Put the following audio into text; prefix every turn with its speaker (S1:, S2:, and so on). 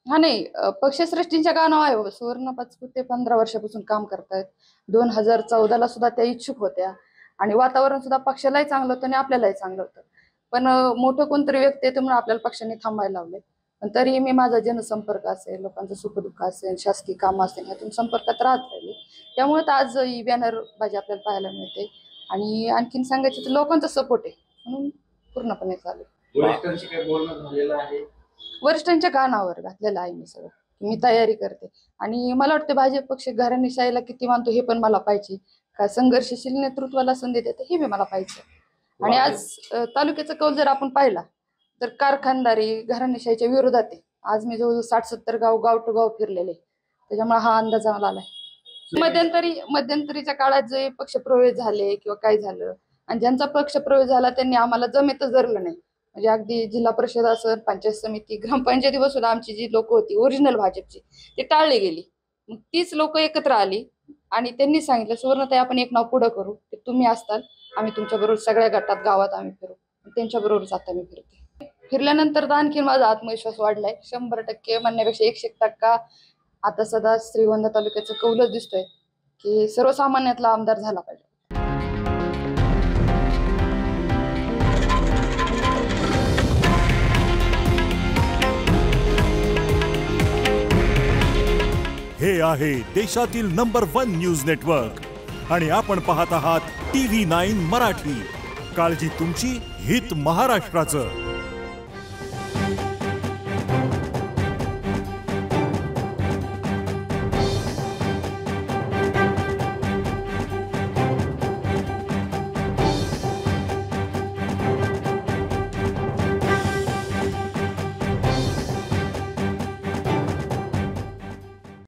S1: हा नाही, पक्षश्रेष्ठींच्या गाणं आहे बाबा. सुवर्ण पाचपुते 15 वर्षापासून काम करतायत. 2014ला सुद्धा त्या इच्छुक होत्या आणि वातावरण सुद्धा पक्षालाही चांगलं होतं आणि आपल्यालाही चांगलं होतं. पण मोठं कोणतरी व्यक्ती येते म्हणून आपल्याला पक्षाने थांबायला लावले. पण तरीही मी माझा जनसंपर्क असेल, लोकांचं सुखदुःख असेल, शासकीय काम असेल, ह्यातून संपर्कात राहत राहिले. त्यामुळे तर आज ही बॅनर बाजी आपल्याला पाहायला मिळते. आणि आणखीन सांगायचं तर लोकांचा सपोर्ट आहे म्हणून पूर्णपणे चालू.
S2: वरिष्ठांशी काही बोलणं झालेलं आहे?
S1: वरिष्ठांच्या कानावर घातलेलं आहे मी सगळं. मी तयारी करते आणि मला वाटतं भाजप पक्ष घराणेशाहीला किती मानतो हे पण मला पाहिजे. का संघर्षशील नेतृत्वाला संधी देते हे बी मला पाहिजे. आणि आज तालुक्याचा कौल जर आपण पाहिला तर कारखानदारी घराणेशाहीच्या विरोधात आहे. आज मी जवळजवळ 60-70 गाव टू गाव फिरलेले, त्याच्यामुळे हा अंदाज मला आलाय. मध्यंतरीच्या काळात जे पक्षप्रवेश झाले किंवा काय झालं आणि ज्यांचा पक्षप्रवेश झाला त्यांनी आम्हाला जमेतच धरलं नाही. म्हणजे अगदी जिल्हा परिषद असेल, पंचायत समिती, ग्रामपंचायती सुद्धा आमची जी लोक होती ओरिजिनल भाजपची ते टाळली गेली. मग तीच लोक एकत्र आली आणि त्यांनी सांगितलं, सुवर्णताई आपण एक नाव पुढे करू, ते तुम्ही असताल, आम्ही तुमच्या बरोबर सगळ्या गटात गावात आम्ही फिरू. त्यांच्या बरोबरच आता मी फिरते. फिरल्यानंतर तर आणखी माझा आत्मविश्वास वाढलाय 100% म्हणण्यापेक्षा 100% आता सदा श्रीगोंदा तालुक्याचं कौलच दिसतोय की सर्वसामान्यातला आमदार झाला पाहिजे.
S3: हे आहे देशातील नंबर 1 न्यूज नेटवर्क आणि आपण पाहत आहात TV9 मराठी. काळजी तुमची, हित महाराष्ट्राचं.